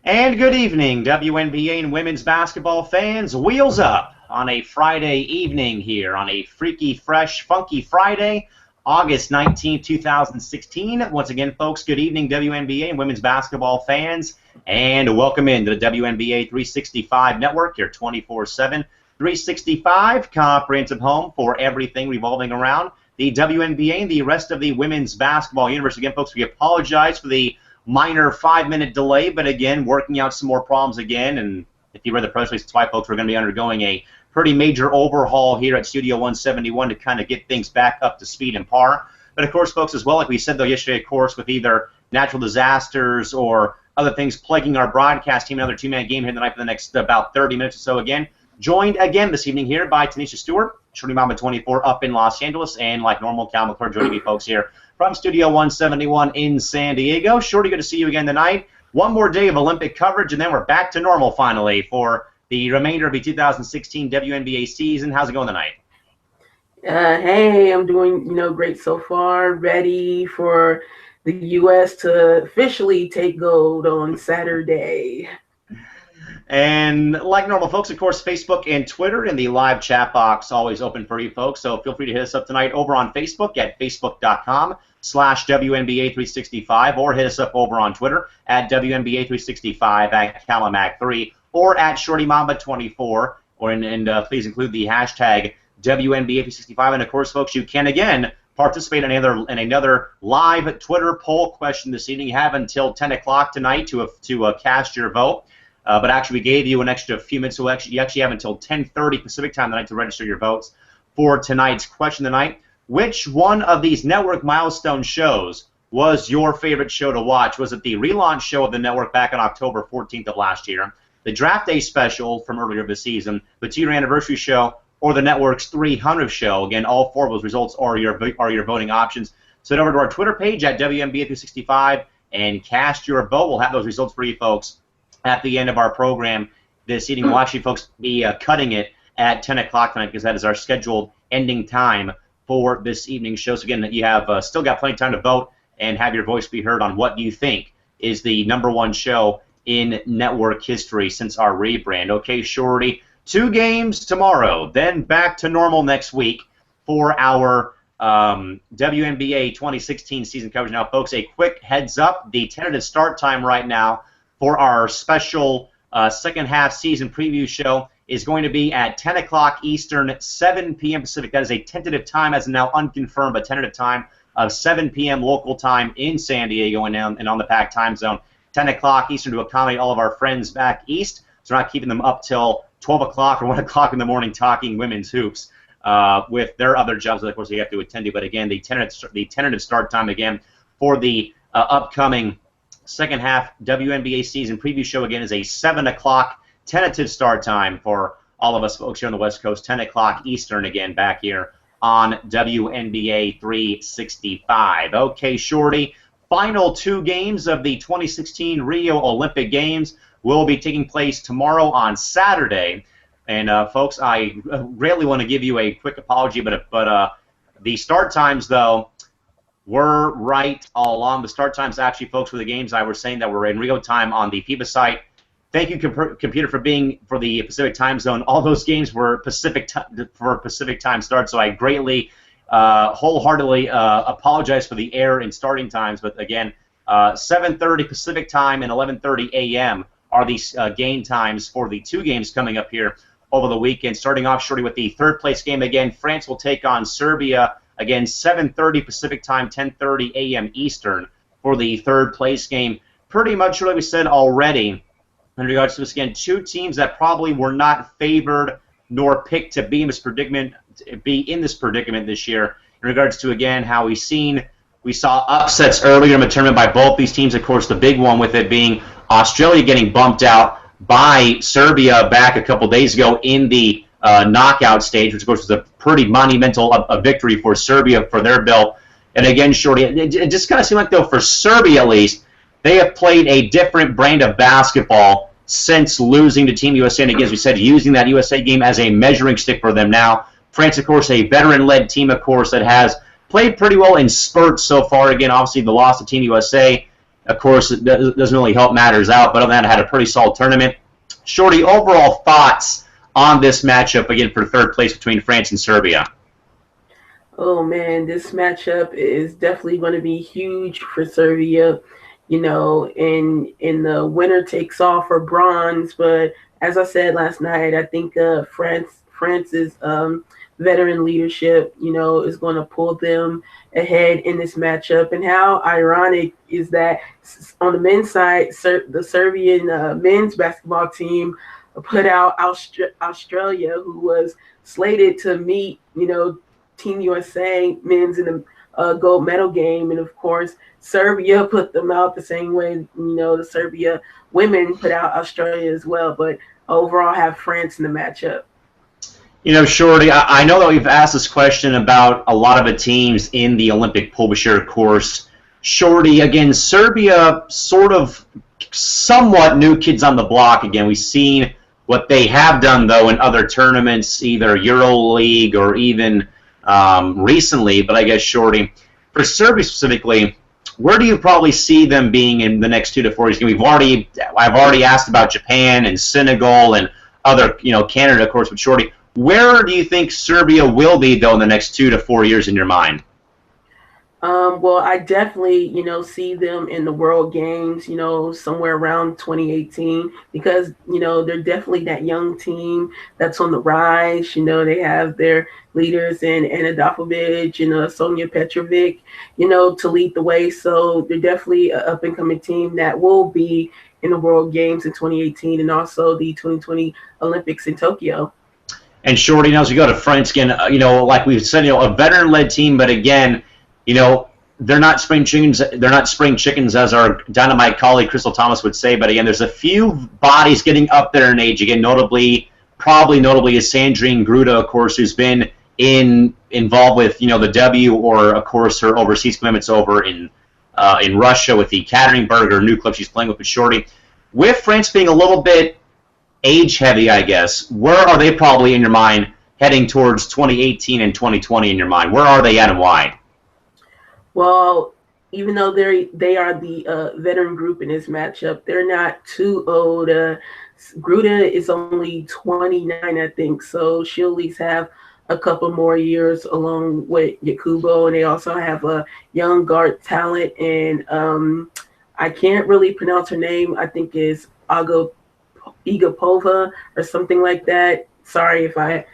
And good evening, WNBA and women's basketball fans. Wheels up on a Friday evening here on a freaky, fresh, funky Friday, August 19th, 2016. Once again, folks, good evening, WNBA and women's basketball fans, and welcome into the WNBA 365 network, your 24/7, 365 comprehensive home for everything revolving around the WNBA and the rest of the women's basketball universe. Again, folks, we apologize for the minor 5-minute delay, but again, working out some more problems again. And if you read the press release, that's why, folks, we're going to be undergoing a pretty major overhaul here at Studio 171 to kind of get things back up to speed and par. But of course, folks, as well, like we said though yesterday, of course, with either natural disasters or other things plaguing our broadcast team, another two-man game here tonight for the next about 30 minutes or so again. Joined again this evening here by Tanisha Stewart, Shorty Mama 24 up in Los Angeles, and like normal, Cal McClure joining me, folks, here from Studio 171 in San Diego. Shorty, good to see you again tonight. One more day of Olympic coverage, and then we're back to normal finally for the remainder of the 2016 WNBA season. How's it going tonight? Hey, I'm doing great so far. Ready for the U.S. to officially take gold on Saturday. And like normal, folks, of course, Facebook and Twitter and the live chat box always open for you folks. So feel free to hit us up tonight over on Facebook at facebook.com/WNBA365 or hit us up over on Twitter at WNBA365 at Calamac3 or at ShortyMamba24. And please include the hashtag WNBA365. And of course, folks, you can again participate in another live Twitter poll question this evening. You have until 10 o'clock tonight to cast your vote. But actually, we gave you an extra few minutes, so you actually have until 10:30 Pacific time tonight to register your votes for tonight's question tonight. Which one of these network milestone shows was your favorite show to watch? Was it the relaunch show of the network back on October 14th of last year, the Draft Day special from earlier this season, the 2-year anniversary show, or the network's 300th show? Again, all four of those results are your voting options. So head over to our Twitter page at WNBA365 and cast your vote. We'll have those results for you folks at the end of our program this evening. We'll actually, folks, be cutting it at 10 o'clock tonight because that is our scheduled ending time for this evening's show. So again, you have still got plenty of time to vote and have your voice be heard on what you think is the #1 show in network history since our rebrand. Okay, Shorty, 2 games tomorrow, then back to normal next week for our WNBA 2016 season coverage. Now, folks, a quick heads up, the tentative start time right now for our special second half season preview show is going to be at 10 o'clock Eastern, 7 p.m. Pacific. That is a tentative time, as now unconfirmed, but tentative time of 7 p.m. local time in San Diego and on the PAC time zone. 10 o'clock Eastern to accommodate all of our friends back east, so we're not keeping them up till 12 o'clock or 1 o'clock in the morning talking women's hoops with their other jobs that, of course, they have to attend to. But again, the tentative start time again for the upcoming second half WNBA season preview show again is a 7 o'clock tentative start time for all of us folks here on the West Coast, 10 o'clock Eastern again back here on WNBA 365. Okay, Shorty, final 2 games of the 2016 Rio Olympic Games will be taking place tomorrow on Saturday. And folks, I really want to give you a quick apology, but the start times, though, we're right all along. The start times, actually, folks, for the games I was saying that were in Rio time on the FIBA site. Thank you, computer, for being for the Pacific time zone. All those games were Pacific time start, so I greatly, wholeheartedly apologize for the error in starting times. But again, 7:30 Pacific time and 11:30 a.m. are these game times for the 2 games coming up here over the weekend. Starting off, Shorty, with the third-place game again. France will take on Serbia. Again, 7:30 Pacific time, 10:30 a.m. Eastern for the third-place game. Pretty much what we said already in regards to this. Again, 2 teams that probably were not favored nor picked to be in this predicament this year. In regards to, again, how we saw upsets earlier in the tournament by both these teams. Of course, the big one with it being Australia getting bumped out by Serbia back a couple days ago in the knockout stage, which of course was a pretty monumental victory for Serbia for their belt. And again, Shorty, it just kind of seemed like, though, for Serbia at least, they have played a different brand of basketball since losing to Team USA. And again, as we said, using that USA game as a measuring stick for them now. France, of course, a veteran-led team, of course, that has played pretty well in spurts so far. Again, obviously the loss to Team USA Of course, it doesn't really help matters out, but other than that, I had a pretty solid tournament. Shorty, overall thoughts on this matchup, again, for third place between France and Serbia? Oh man, this matchup is definitely going to be huge for Serbia, and the winner takes all for bronze. But as I said last night, I think France's veteran leadership, is going to pull them ahead in this matchup. And how ironic is that on the men's side, the Serbian men's basketball team put out Australia, who was slated to meet, Team USA men's in the gold medal game, and of course Serbia put them out the same way the Serbia women put out Australia as well. But overall, have France in the matchup. Shorty, I know that we've asked this question about a lot of the teams in the Olympic pool, but sure, of course. Shorty, again, Serbia sort of somewhat new kids on the block. Again, we've seen what they have done, though, in other tournaments, either EuroLeague or even recently. But I guess, Shorty, for Serbia specifically, where do you probably see them being in the next 2 to 4 years? I've already asked about Japan and Senegal and other, Canada, of course, but Shorty, where do you think Serbia will be, though, in the next 2 to 4 years in your mind? Well, I definitely, see them in the World Games, somewhere around 2018, because, they're definitely that young team that's on the rise. They have their leaders in Ana Dafovich and Sonia Petrovic, to lead the way. So they're definitely an up-and-coming team that will be in the World Games in 2018 and also the 2020 Olympics in Tokyo. And Shorty, as we go to France again, like we've said, a veteran-led team, but again, they're not spring chickens. They're not spring chickens, as our Dynamite colleague Crystal Thomas would say. But again, there's a few bodies getting up there in age. Again, probably notably, is Sandrine Gruda, of course, who's been involved with the W, or of course her overseas commitments over in Russia with the Katerinburg new club she's playing with. But Shorty, with France being a little bit age heavy, I guess, where are they probably in your mind heading towards 2018 and 2020 in your mind? Where are they at and why? Well, even though they are the veteran group in this matchup, they're not too old. Gruda is only 29, I think, so she'll at least have a couple more years along with Yakubo, and they also have a young guard talent, and I can't really pronounce her name. I think is Igapova or something like that. Sorry if I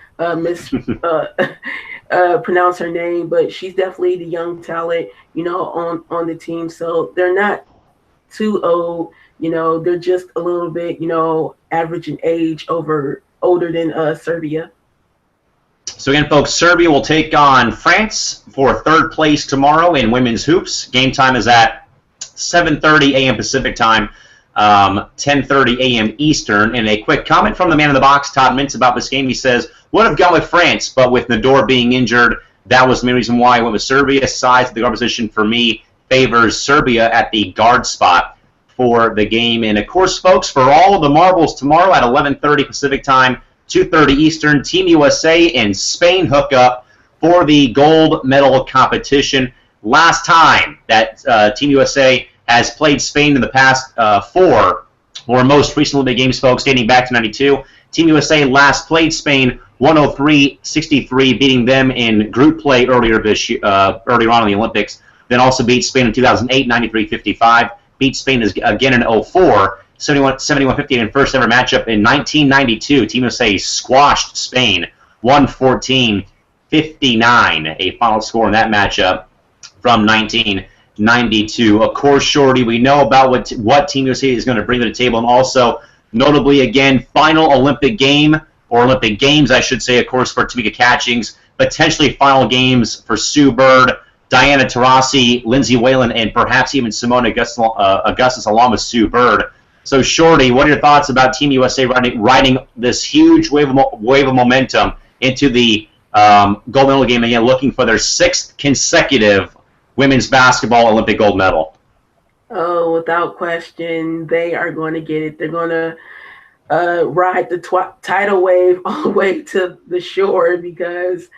pronounce her name, but she's definitely the young talent, on the team. So they're not too old, they're just a little bit, average in age older than Serbia. So again, folks, Serbia will take on France for third place tomorrow in women's hoops. Game time is at 7:30 a.m. Pacific time, 10:30 a.m. Eastern. And a quick comment from the man in the box, Todd Mintz, about this game. He says, would have gone with France, but with Nador being injured, that was the main reason why I went with Serbia. Size of the guard position for me favors Serbia at the guard spot for the game. And of course, folks, for all of the marbles tomorrow at 11:30 Pacific time, 2:30 Eastern, Team USA and Spain hook up for the gold medal competition. Last time that Team USA has played Spain in the past 4, or most recent Olympic Games, folks, dating back to '92. Team USA last played Spain 103-63, beating them in group play earlier on in the Olympics. Then also beat Spain in 2008, 93-55. Beat Spain again in 04, 71-58 in first ever matchup. In 1992, Team USA squashed Spain 114-59, a final score in that matchup from 1992. Of course, Shorty, we know about what Team USA is going to bring to the table, and also, notably, again, final Olympic game, or Olympic Games, I should say, of course, for Tamika Catchings, potentially final games for Sue Bird, Diana Taurasi, Lindsay Whalen, and perhaps even Simone Augustus along with Sue Bird. So, Shorty, what are your thoughts about Team USA riding this huge wave of momentum into the gold medal game, again, looking for their 6th consecutive women's basketball Olympic gold medal? Oh, without question, they are going to get it. They're going to ride the tidal wave all the way to the shore, because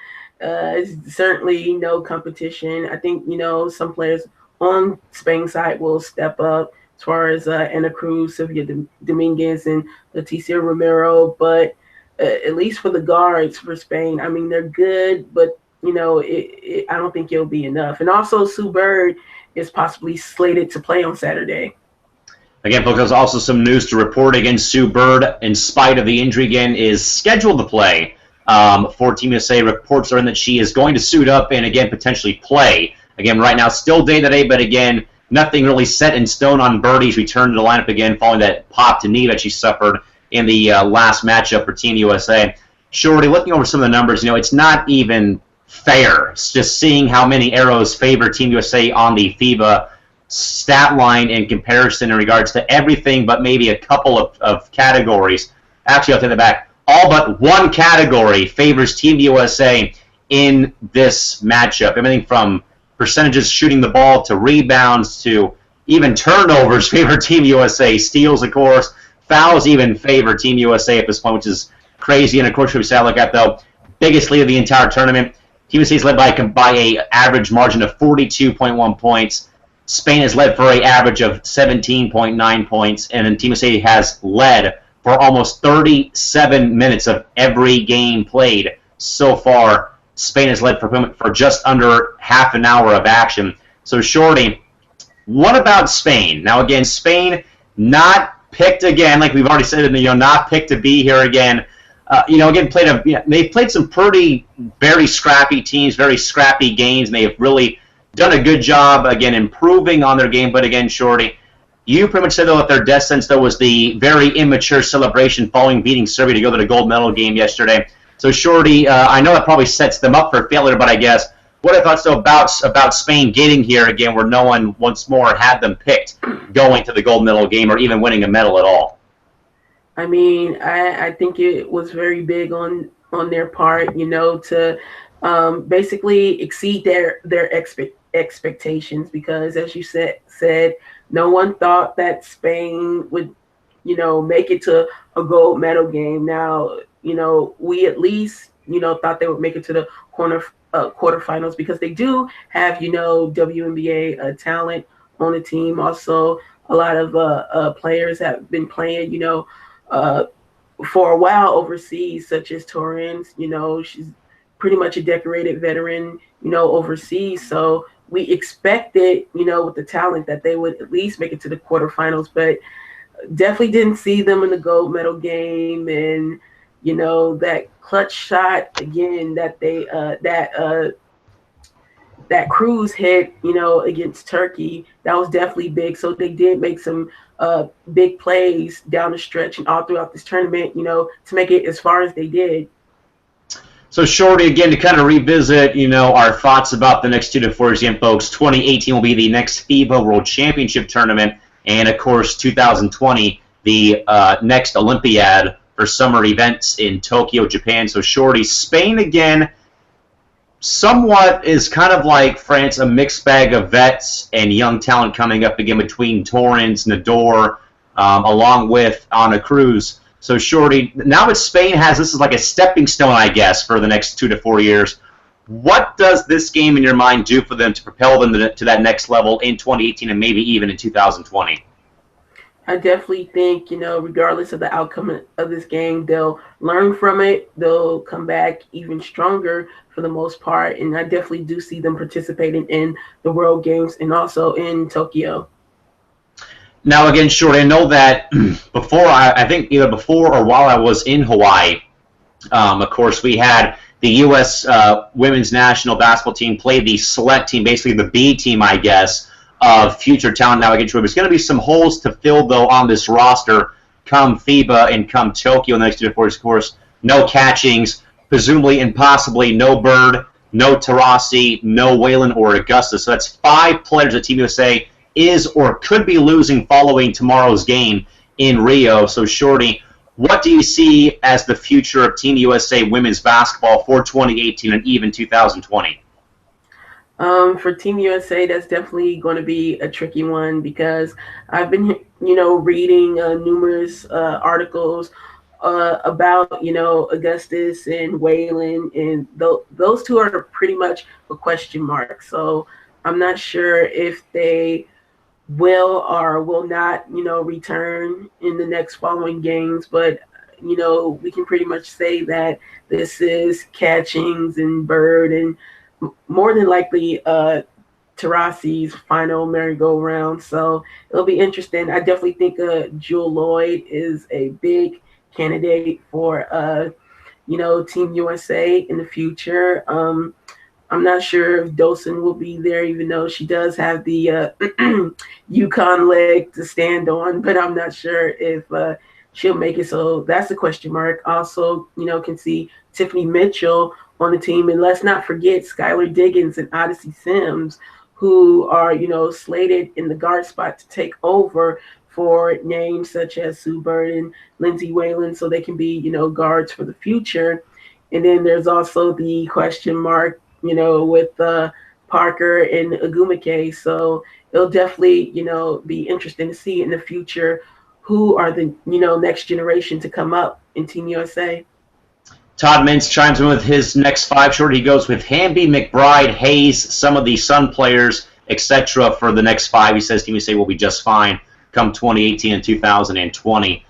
it's certainly no competition. I think, some players on Spain's side will step up as far as Ana Cruz, Sylvia Dominguez, and Leticia Romero. But at least for the guards for Spain, I mean, they're good, but I don't think it'll be enough. And also, Sue Bird is possibly slated to play on Saturday. Again, folks, there's also some news to report. Again, Sue Bird, in spite of the injury again, is scheduled to play for Team USA. Reports are in that she is going to suit up and, again, potentially play. Again, right now, still day-to-day, but, again, nothing really set in stone on Birdie's return to the lineup again following that popped knee that she suffered in the last matchup for Team USA. Shorty, looking over some of the numbers, it's not even fair. It's just seeing how many arrows favor Team USA on the FIBA stat line in comparison in regards to everything but maybe a couple of categories. Actually, I'll take that back. All but one category favors Team USA in this matchup. Everything from percentages shooting the ball to rebounds to even turnovers favor Team USA. Steals, of course. Fouls even favor Team USA at this point, which is crazy. And, of course, we look at, though, biggest lead of the entire tournament. Team USA is led by a average margin of 42.1 points. Spain has led for an average of 17.9 points, and then Team USA has led for almost 37 minutes of every game played so far. Spain has led for just under half an hour of action. So, Shorty, what about Spain? Now, again, Spain not picked again, like we've already said, not picked to be here again. Again, they've played some very scrappy teams, very scrappy games, and they have really done a good job, again, improving on their game. But again, Shorty, you pretty much said, though, that their death sentence, though, was the very immature celebration following beating Serbia to go to the gold medal game yesterday. So, Shorty, I know that probably sets them up for failure, but I guess what I thought so about Spain getting here again, where no one once more had them picked going to the gold medal game or even winning a medal at all. I mean, I think it was very big on their part, to basically exceed their expectations, because, as you said, no one thought that Spain would, make it to a gold medal game. Now, we at least, thought they would make it to the quarterfinals, because they do have, WNBA talent on the team. Also, a lot of players have been playing, for a while overseas, such as Torrens. She's pretty much a decorated veteran, overseas. So we expected, with the talent, that they would at least make it to the quarterfinals, but definitely didn't see them in the gold medal game. And, that clutch shot again that they that Cruz hit, against Turkey, that was definitely big. So they did make some big plays down the stretch and all throughout this tournament, to make it as far as they did. So, Shorty, again, to kind of revisit, our thoughts about the next 2 to 4 years again, folks, 2018 will be the next FIBA World Championship tournament, and, of course, 2020, the next Olympiad for summer events in Tokyo, Japan. So, Shorty, Spain, again, somewhat is kind of like France, a mixed bag of vets and young talent coming up again between Torrens, Nador, along with Ana Cruz. So, Shorty, now that Spain this is like a stepping stone, I guess, for the next 2 to 4 years. What does this game, in your mind, do for them to propel them to that next level in 2018 and maybe even in 2020? I definitely think, regardless of the outcome of this game, they'll learn from it. They'll come back even stronger for the most part. And I definitely do see them participating in the World Games and also in Tokyo. Now, again, Shorty, I know that before, I think either before or while I was in Hawaii, of course, we had the U.S. Women's National Basketball team play the select team, basically the B team, I guess, of future talent. Now, again, there's going to be some holes to fill, though, on this roster come FIBA and come Tokyo in the next 2 to 4 years. Of course, no catchings, presumably and possibly no Bird, no Taurasi, no Whalen or Augusta. So that's 5 players that Team USA is or could be losing following tomorrow's game in Rio. So, Shorty, what do you see as the future of Team USA women's basketball for 2018 and even 2020? For Team USA, that's definitely going to be a tricky one, because I've been, reading numerous articles about, Augustus and Whalen, and those two are pretty much a question mark. So I'm not sure if they will or will not, return in the next following games. But, we can pretty much say that this is Catchings and Bird and more than likely Tarasi's final merry-go-round. So it'll be interesting. I definitely think Jewel Lloyd is a big candidate for, Team USA in the future. I'm not sure if Dawson will be there, even though she does have the Yukon leg to stand on, but I'm not sure if she'll make it. So that's a question mark. Also, can see Tiffany Mitchell on the team. And let's not forget Skylar Diggins and Odyssey Sims, who are, slated in the guard spot to take over for names such as Sue Bird and Lindsay Whalen, so they can be, guards for the future. And then there's also the question mark, with Parker and Agumake. So it'll definitely, be interesting to see in the future who are the, next generation to come up in Team USA. Todd Mintz chimes in with his next five short. He goes with Hamby, McBride, Hayes, some of the Sun players, etc. for the next five. He says Team USA will be just fine come 2018 and 2020.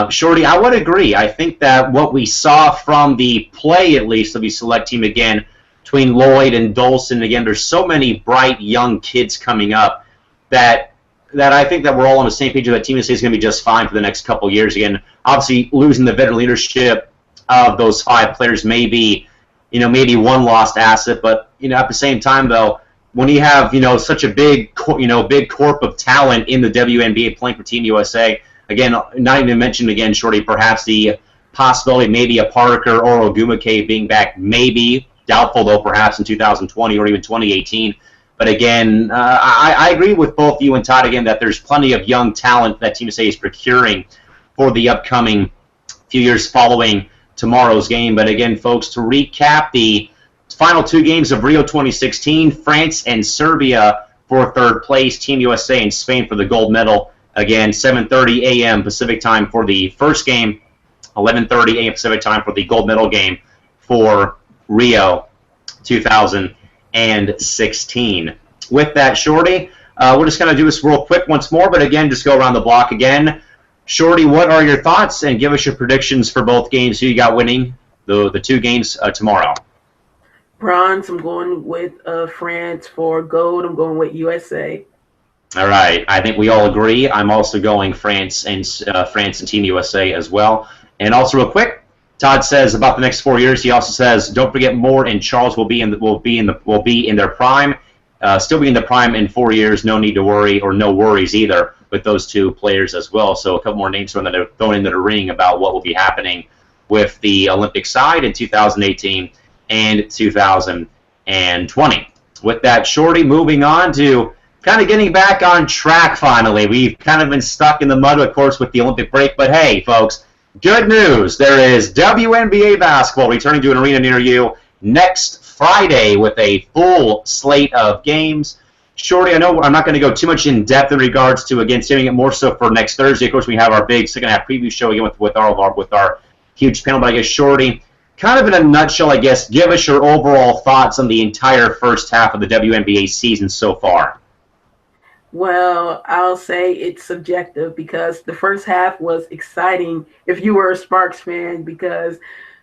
Shorty, I would agree. I think that what we saw from the play, at least, of the select team again, between Lloyd and Dolson, again, there's so many bright young kids coming up that I think that we're all on the same page that Team USA is going to be just fine for the next couple of years. Again, obviously losing the veteran leadership of those five players may be, maybe one lost asset, but at the same time though, when you have such a big corp of talent in the WNBA playing for Team USA, again, not even mentioned again, Shorty, perhaps the possibility of maybe a Parker or Ogumake being back, maybe. Doubtful, though, perhaps in 2020 or even 2018. But again, I agree with both you and Todd, again, that there's plenty of young talent that Team USA is procuring for the upcoming few years following tomorrow's game. But again, folks, to recap the final two games of Rio 2016, France and Serbia for third place, Team USA and Spain for the gold medal. Again, 7:30 a.m. Pacific time for the first game, 11:30 a.m. Pacific time for the gold medal game for Rio 2016. With that, Shorty, we're just going to do this real quick once more, but again, just go around the block again. Shorty, what are your thoughts? And give us your predictions for both games. Who you got winning the two games tomorrow? Bronze, I'm going with France. For gold, I'm going with USA. All right. I think we all agree. I'm also going France and Team USA as well. And also, real quick, Todd says about the next 4 years. He also says, don't forget Moore and Charles will be in their prime, still be in the prime in 4 years. No need to worry, or no worries either with those two players as well. So a couple more names thrown into the ring about what will be happening with the Olympic side in 2018 and 2020. With that, Shorty, moving on to kind of getting back on track finally. We've kind of been stuck in the mud, of course, with the Olympic break. But hey, folks, good news. There is WNBA basketball returning to an arena near you next Friday with a full slate of games. Shorty, I know I'm not going to go too much in depth in regards to, again, saving it more so for next Thursday. Of course, we have our big second-half preview show again with our huge panel. But I guess, Shorty, kind of in a nutshell, I guess, give us your overall thoughts on the entire first half of the WNBA season so far. Well, I'll say it's subjective because the first half was exciting if you were a Sparks fan, because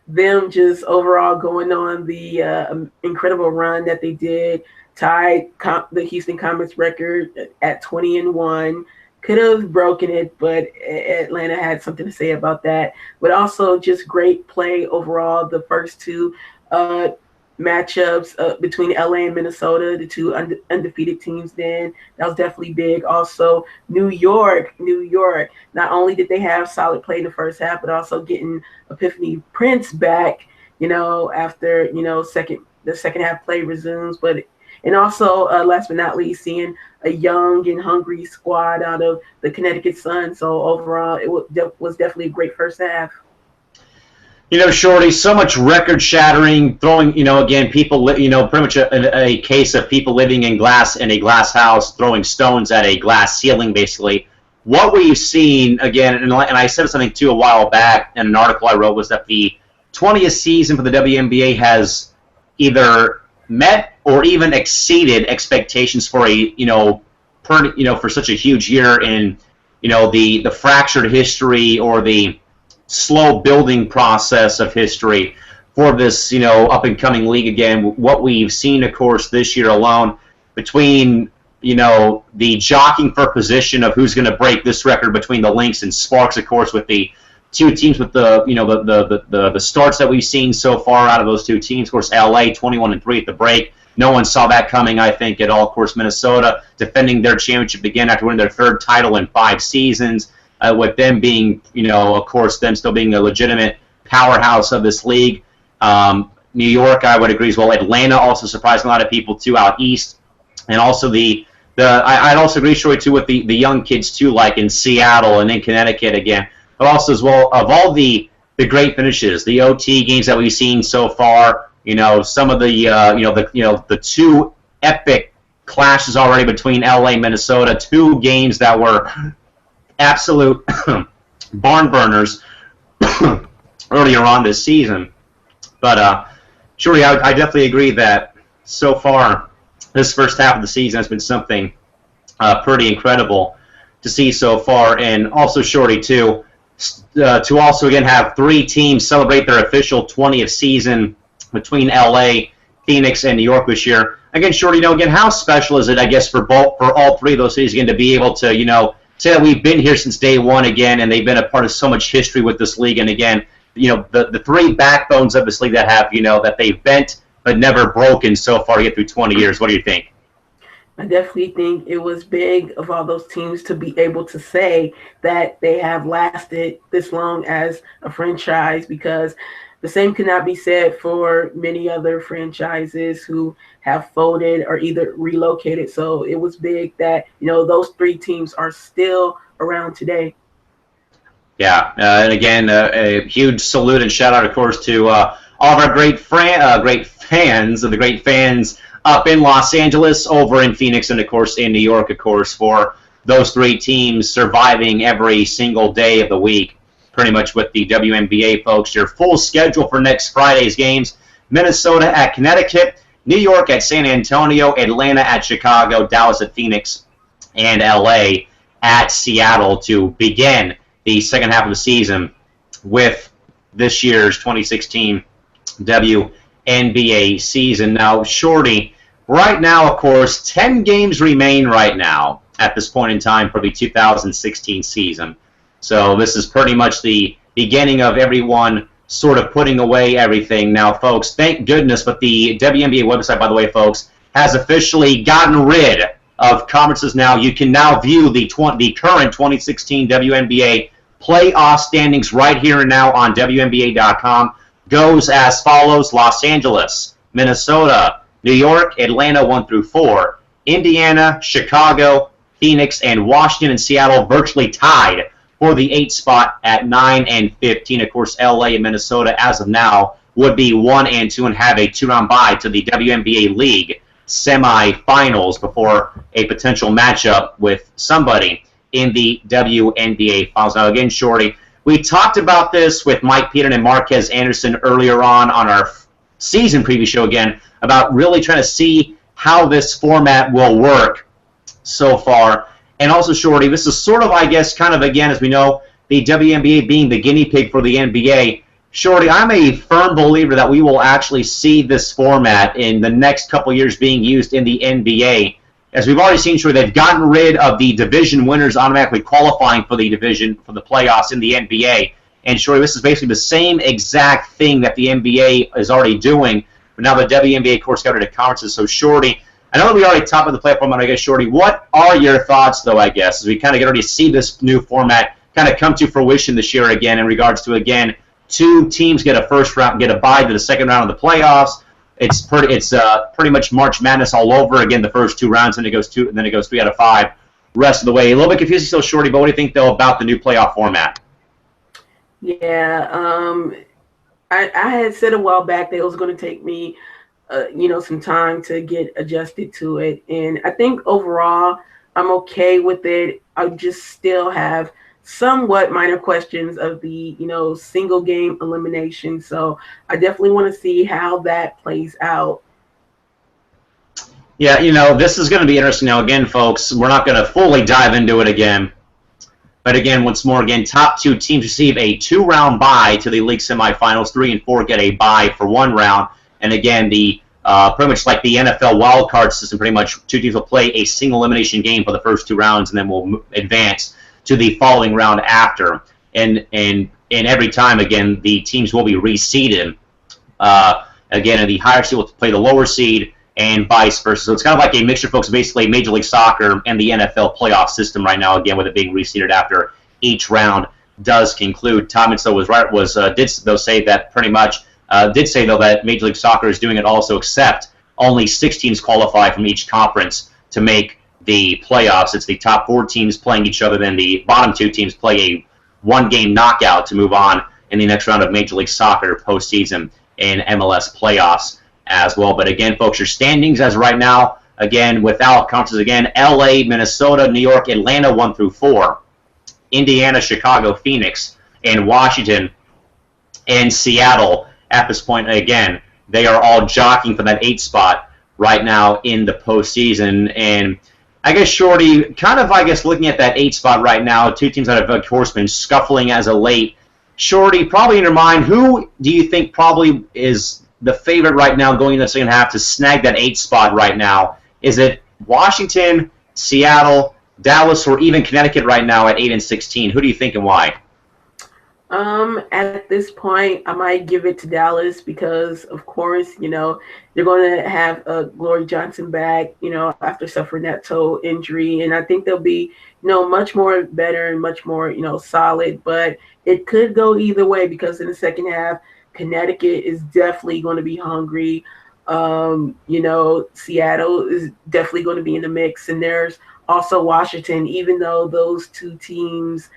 them just overall going on the incredible run that they did, tied the Houston Comets record at 20-1. Could have broken it, but Atlanta had something to say about that. But also just great play overall. The first two matchups between LA and Minnesota, the two undefeated teams then. That was definitely big. Also, New York. Not only did they have solid play in the first half, but also getting Epiphany Prince back, after, the second half play resumes. And also, last but not least, seeing a young and hungry squad out of the Connecticut Sun. So overall, it was definitely a great first half. Shorty, so much record-shattering, throwing, again, people, pretty much a case of people living in a glass house, throwing stones at a glass ceiling, basically. What we've seen, again, and I said something, too, a while back in an article I wrote, was that the 20th season for the WNBA has either met or even exceeded expectations for for such a huge year in the fractured history or the slow building process of history for this up and coming league again. What we've seen, of course, this year alone between the jockeying for position of who's going to break this record between the Lynx and Sparks, of course, with the two teams with the starts that we've seen so far out of those two teams. Of course, LA 21-3 at the break. No one saw that coming, I think, at all. Of course, Minnesota defending their championship again after winning their third title in 5 seasons, with them being, of course, them still being a legitimate powerhouse of this league. New York, I would agree as well. Atlanta also surprised a lot of people, too, out east. And also I'd also agree, Troy, too, with the young kids, too, like in Seattle and in Connecticut again. But also as well, of all the great finishes, the OT games that we've seen so far, some of the 2 epic clashes already between LA and Minnesota, 2 games that were absolute barn burners earlier on this season. But Shorty, I definitely agree that so far this first half of the season has been something pretty incredible to see so far. And also, Shorty, too, to also again have 3 teams celebrate their official 20th season between LA, Phoenix, and New York this year. Again, Shorty, again, how special is it, I guess, for all 3 of those cities again to be able to, say that we've been here since day one again, and they've been a part of so much history with this league. And again, the 3 backbones of this league that have, that they've bent but never broken so far to get through 20 years. What do you think? I definitely think it was big of all those teams to be able to say that they have lasted this long as a franchise, because the same cannot be said for many other franchises who have folded or either relocated. So it was big that, those 3 teams are still around today. Yeah, and again, a huge salute and shout out, of course, to all of our great fans up in Los Angeles, over in Phoenix, and of course in New York, of course, for those 3 teams surviving every single day of the week, pretty much with the WNBA, folks. Your full schedule for next Friday's games: Minnesota at Connecticut, New York at San Antonio, Atlanta at Chicago, Dallas at Phoenix, and LA at Seattle to begin the second half of the season with this year's 2016 WNBA season. Now, Shorty, right now, of course, 10 games remain right now at this point in time for the 2016 season. So this is pretty much the beginning of everyone sort of putting away everything. Now, folks, thank goodness, but the WNBA website, by the way, folks, has officially gotten rid of conferences now. You can now view the current 2016 WNBA playoff standings right here and now on WNBA.com. Goes as follows: Los Angeles, Minnesota, New York, Atlanta 1 through 4, Indiana, Chicago, Phoenix, and Washington and Seattle virtually tied for the 8th spot at 9 and 15. Of course, LA and Minnesota, as of now, would be 1 and 2 and have a 2-round bye to the WNBA League semifinals before a potential matchup with somebody in the WNBA finals. Now, again, Shorty, we talked about this with Mike Peterson and Marquez Anderson earlier on our season preview show again, about really trying to see how this format will work so far. And also, Shorty, this is sort of, I guess, kind of, again, as we know, the WNBA being the guinea pig for the NBA. Shorty, I'm a firm believer that we will actually see this format in the next couple years being used in the NBA. As we've already seen, Shorty, they've gotten rid of the division winners automatically qualifying for the division, for the playoffs in the NBA. And, Shorty, this is basically the same exact thing that the NBA is already doing. But now the WNBA, of course, got rid of conferences. So, Shorty, I know that we already talked about the playoff format, I guess, Shorty. What are your thoughts, though, I guess, as we kind of already see this new format kind of come to fruition this year again in regards to, again, 2 teams get a first round, get a bye to the second round of the playoffs. It's pretty much March Madness all over again. The first 2 rounds, and it goes 3 out of 5 rest of the way. A little bit confusing still, Shorty. But what do you think though about the new playoff format? Yeah, I had said a while back that it was going to take me, some time to get adjusted to it, and I think overall I'm okay with it. I just still have somewhat minor questions of the, single game elimination. So I definitely want to see how that plays out. Yeah, this is going to be interesting. Now, again, folks, we're not going to fully dive into it again. But again, once more, top two teams receive a 2-round bye to the league semifinals. 3 and 4 get a bye for 1 round. And again, the pretty much like the NFL wildcard system, pretty much two teams will play a single elimination game for the first 2 rounds, and then we'll advance to the following round after. And every time, again, the teams will be reseeded. Again, and the higher seed will play the lower seed, and vice versa. So it's kind of like a mixture, folks, basically Major League Soccer and the NFL playoff system right now, again, with it being reseeded after each round does conclude. Tomlinson was right, did say that pretty much, did say, though, that Major League Soccer is doing it also, except only 6 teams qualify from each conference to make the playoffs. It's the top 4 teams playing each other, then the bottom 2 teams play a 1-game knockout to move on in the next round of Major League Soccer postseason and MLS playoffs as well. But again, folks, your standings as right now, again, without conferences, again, LA, Minnesota, New York, Atlanta 1 through 4, Indiana, Chicago, Phoenix, and Washington, and Seattle at this point. Again, they are all jockeying for that 8th spot right now in the postseason. And I guess, Shorty, kind of, looking at that 8th spot right now, 2 teams that have, of course, been scuffling as of late. Shorty, probably in your mind, who do you think probably is the favorite right now going into the second half to snag that 8th spot right now? Is it Washington, Seattle, Dallas, or even Connecticut right now at 8 and 16? Who do you think and why? At this point, I might give it to Dallas because, of course, they're going to have Glory Johnson back, after suffering that toe injury. And I think they'll be, much more better and much more, solid. But it could go either way because in the second half, Connecticut is definitely going to be hungry. Seattle is definitely going to be in the mix. And there's also Washington, even though those 2 teams,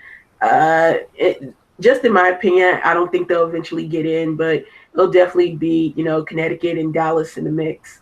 just in my opinion, I don't think they'll eventually get in, but it'll definitely be, Connecticut and Dallas in the mix.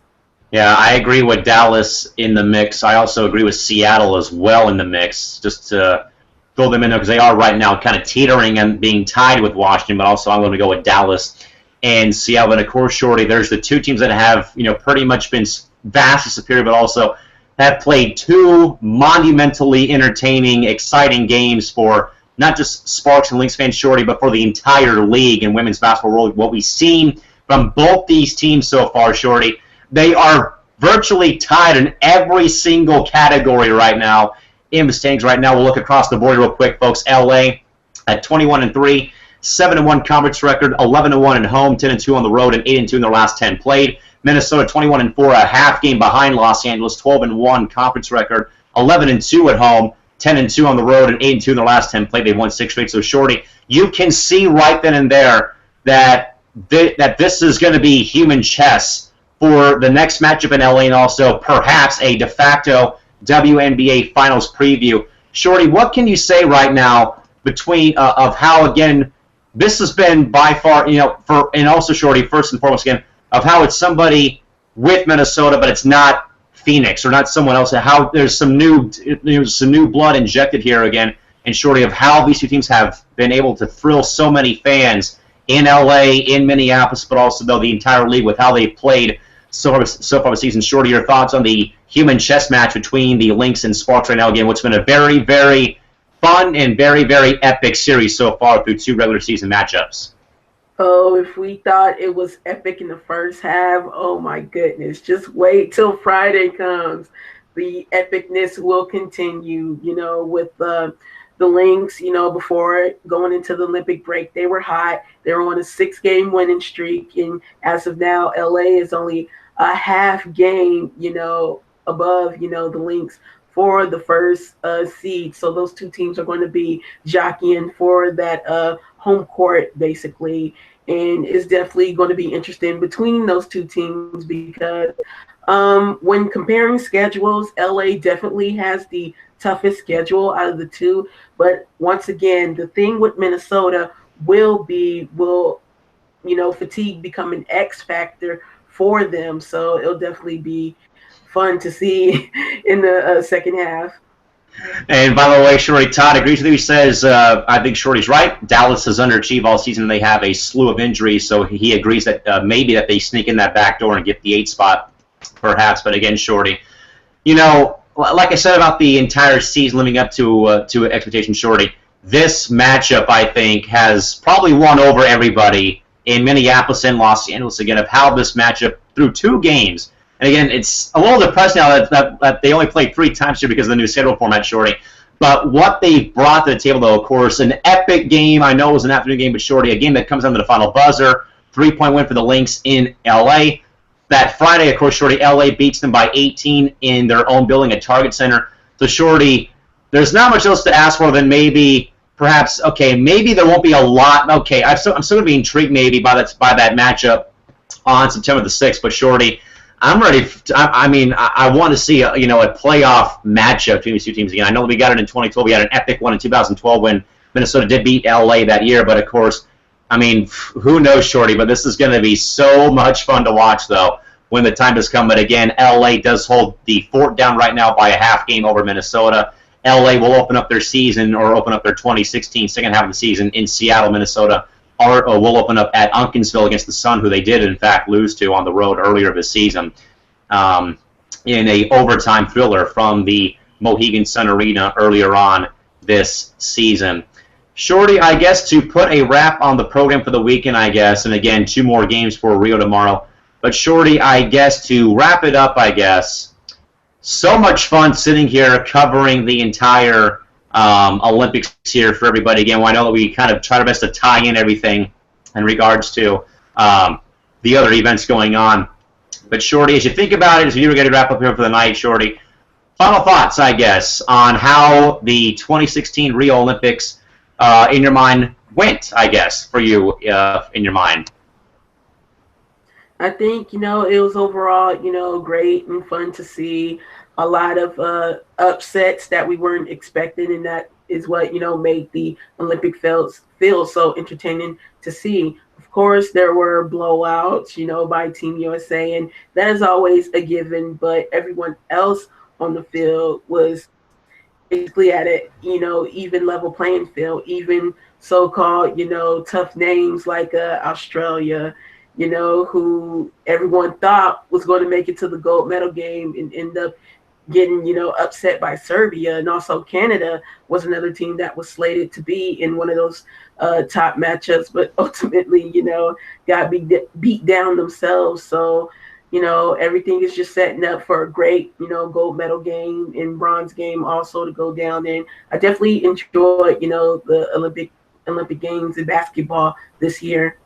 Yeah, I agree with Dallas in the mix. I also agree with Seattle as well in the mix, just to throw them in there because they are right now kind of teetering and being tied with Washington, but also I'm going to go with Dallas and Seattle. And, of course, Shorty, there's the 2 teams that have, pretty much been vastly superior, but also have played 2 monumentally entertaining, exciting games for not just Sparks and Lynx fans, Shorty, but for the entire league and women's basketball world. What we've seen from both these teams so far, Shorty, they are virtually tied in every single category right now in the standings right now. We'll look across the board real quick, folks. LA at 21-3, 7-1 conference record, 11-1 at home, 10-2 on the road, and 8-2 in their last 10 played. Minnesota 21-4, a half game behind Los Angeles, 12-1 conference record, 11-2 at home, 10-2 on the road, and 8-2 in their last 10 played. They've won 6 straight. So, Shorty, you can see right then and there that this is going to be human chess for the next matchup in LA, and also perhaps a de facto WNBA Finals preview. Shorty, what can you say right now between of how, again, this has been by far, and also, Shorty, first and foremost, again, of how it's somebody with Minnesota, but it's not Phoenix or not someone else, how there's some new blood injected here again, and Shorty, of how these 2 teams have been able to thrill so many fans in LA, in Minneapolis, but also, though, the entire league with how they've played so far this season. Shorty, your thoughts on the human chess match between the Lynx and Sparks right now, again, what's been a very, very fun and very, very epic series so far through 2 regular season matchups. Oh, if we thought it was epic in the first half, oh my goodness. Just wait till Friday comes. The epicness will continue, with the Lynx, before going into the Olympic break. They were hot. They were on a 6-game winning streak. And as of now, LA is only a half game, above, the Lynx for the first seed. So those 2 teams are going to be jockeying for that home court, basically. And it's definitely going to be interesting between those 2 teams because when comparing schedules, LA definitely has the toughest schedule out of the 2. But once again, the thing with Minnesota will fatigue become an X factor for them. So it'll definitely be fun to see in the second half. And by the way, Shorty, Todd agrees with you. He says, I think Shorty's right. Dallas has underachieved all season, and they have a slew of injuries, so he agrees that maybe that they sneak in that back door and get the 8th spot perhaps. But again, Shorty, like I said about the entire season living up to expectation, Shorty, this matchup, I think, has probably won over everybody in Minneapolis and Los Angeles again of how this matchup through 2 games. And again, it's a little depressing now that they only played 3 times here because of the new schedule format, Shorty. But what they brought to the table, though, of course, an epic game. I know it was an afternoon game, but Shorty, a game that comes down to the final buzzer. 3-point win for the Lynx in L.A. That Friday, of course, Shorty, L.A. beats them by 18 in their own building at Target Center. So, Shorty, there's not much else to ask for than maybe, perhaps, okay, maybe there won't be a lot. Okay, I'm still going to be intrigued maybe by that matchup on September the 6th. But, Shorty, I'm ready. I want to see a playoff matchup between these 2 teams again. I know we got it in 2012. We had an epic one in 2012 when Minnesota did beat LA that year. But of course, who knows, Shorty? But this is going to be so much fun to watch, though, when the time does come. But again, LA does hold the fort down right now by a half game over Minnesota. LA will open up their season or open up their 2016 second half of the season in Seattle, Minnesota. Or will open up at Uncasville against the Sun, who they did, in fact, lose to on the road earlier this season in a overtime thriller from the Mohegan Sun Arena earlier on this season. Shorty, I guess to put a wrap on the program for the weekend, I guess, and again, 2 more games for Rio tomorrow. But Shorty, I guess to wrap it up, so much fun sitting here covering the entire Olympics here for everybody. Again, I know that we kind of try our best to tie in everything in regards to the other events going on. But Shorty, as you think about it, as we get to wrap up here for the night, Shorty, final thoughts, I guess, on how the 2016 Rio Olympics in your mind went, I guess, for you in your mind. I think, it was overall, great and fun to see. A lot of upsets that we weren't expecting, and that is what, made the Olympic feel so entertaining to see. Of course, there were blowouts, by Team USA, and that is always a given, but everyone else on the field was basically at a, even level playing field, even so-called, tough names like Australia, who everyone thought was going to make it to the gold medal game and end up getting, upset by Serbia. And also Canada was another team that was slated to be in one of those top matchups, but ultimately, got beat down themselves. So, everything is just setting up for a great, gold medal game and bronze game also to go down. And I definitely enjoyed, the Olympic Games in basketball this year.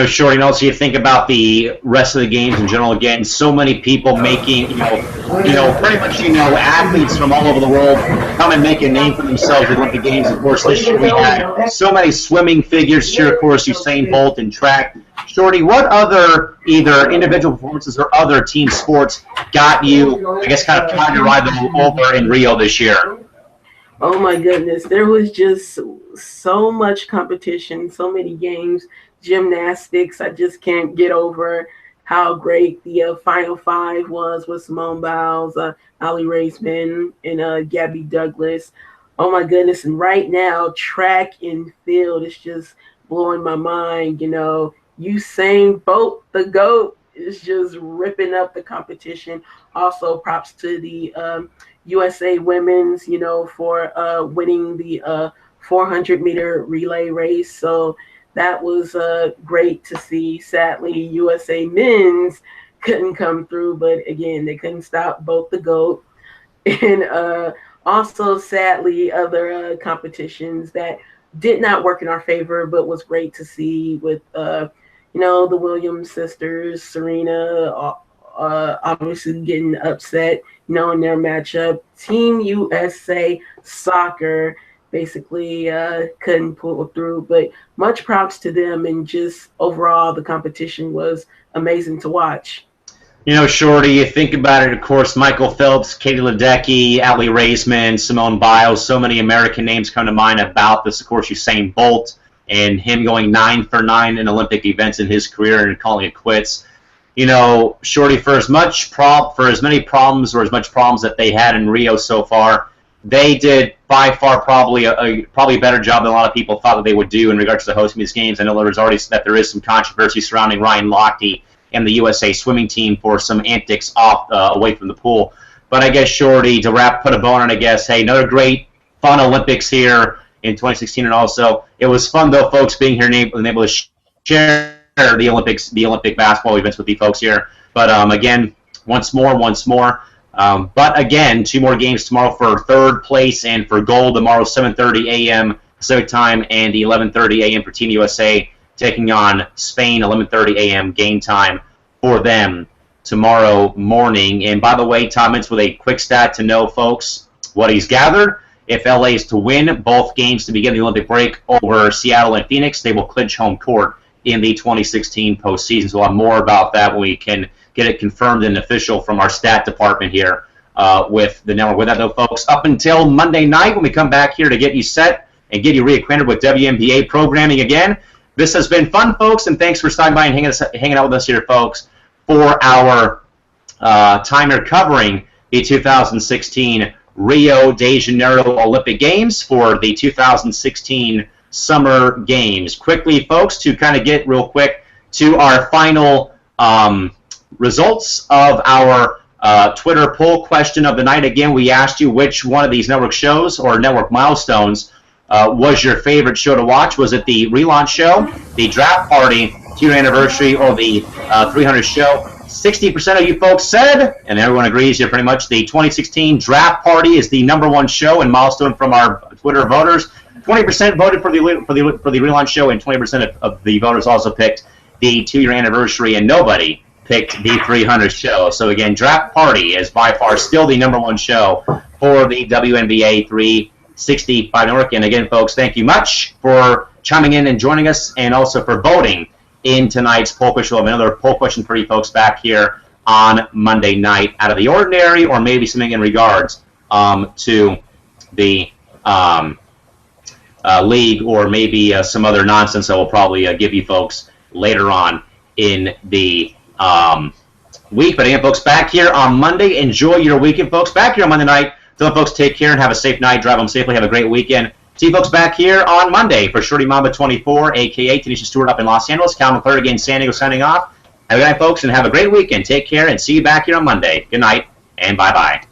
Shorty, and also you think about the rest of the games in general. Again, so many people making, pretty much, athletes from all over the world come and make a name for themselves at Olympic Games. Of course, this year we had so many swimming figures here. Of course, Usain Bolt and track. Shorty, what other either individual performances or other team sports got you, I guess, kind of tried to ride them over in Rio this year? Oh my goodness, there was just so much competition, so many games. Gymnastics, I just can't get over how great the Final Five was with Simone Biles, Ali Raisman, and Gabby Douglas. Oh my goodness, and right now, track and field is just blowing my mind. Usain Bolt, the GOAT, is just ripping up the competition. Also, props to the USA women's, for winning the 400-meter relay race. So that was great to see. Sadly, USA men's couldn't come through, but again, they couldn't stop both the GOAT. And also, sadly, other competitions that did not work in our favor, but was great to see with, the Williams sisters, Serena, obviously getting upset, in their matchup. Team USA soccer basically couldn't pull through, but much props to them, and just overall the competition was amazing to watch. Shorty, you think about it, of course, Michael Phelps, Katie Ledecky, Ali Raisman, Simone Biles, so many American names come to mind about this. Of course, Usain Bolt and him going 9 for 9 in Olympic events in his career and calling it quits. Shorty, for as many problems or as much problems that they had in Rio so far, they did by far probably a better job than a lot of people thought that they would do in regards to hosting these games. I know there is some controversy surrounding Ryan Lochte and the USA swimming team for some antics off away from the pool. But I guess, Shorty, to put a bone on, I guess, hey, another great, fun Olympics here in 2016, and also it was fun, though, folks, being here and able to share the Olympic basketball events with you folks here. But again, once more. But again, 2 more games tomorrow for third place and for gold tomorrow, 7:30 a.m. Pacific time and 11:30 a.m. for Team USA taking on Spain, 11:30 a.m. game time for them tomorrow morning. And by the way, Tom Mintz with a quick stat to know, folks, what he's gathered. If LA is to win both games to begin the Olympic break over Seattle and Phoenix, they will clinch home court in the 2016 postseason. So we'll have more about that when we can get it confirmed and official from our stat department here with the network. With that, though, folks, up until Monday night when we come back here to get you set and get you reacquainted with WNBA programming again. This has been fun, folks, and thanks for stopping by and hanging out with us here, folks, for our time here covering the 2016 Rio de Janeiro Olympic Games for the 2016 Summer Games. Quickly, folks, to kind of get real quick to our final results of our Twitter poll question of the night. Again, we asked you which one of these network shows or network milestones was your favorite show to watch. Was it the relaunch show, the draft party, 2-year anniversary, or the 300 show? 60% of you folks said, and everyone agrees here pretty much, the 2016 draft party is the #1 show and milestone from our Twitter voters. 20% voted for the relaunch show, and 20% of the voters also picked the 2-year anniversary, and nobody picked the 300 show. So again, draft party is by far still the #1 show for the WNBA 365 network. And again, folks, thank you much for chiming in and joining us, and also for voting in tonight's poll question. We'll have another poll question for you folks back here on Monday night, out of the ordinary, or maybe something in regards to the league, or maybe some other nonsense that we'll probably give you folks later on in the week. But again, folks, back here on Monday. Enjoy your weekend, folks. Back here on Monday night. So, folks, take care and have a safe night. Drive home safely. Have a great weekend. See you folks back here on Monday for Shorty Mamba 24, a.k.a. Tanisha Stewart up in Los Angeles. Cal McClure again, San Diego, signing off. Have a good night, folks, and have a great weekend. Take care, and see you back here on Monday. Good night, and bye-bye.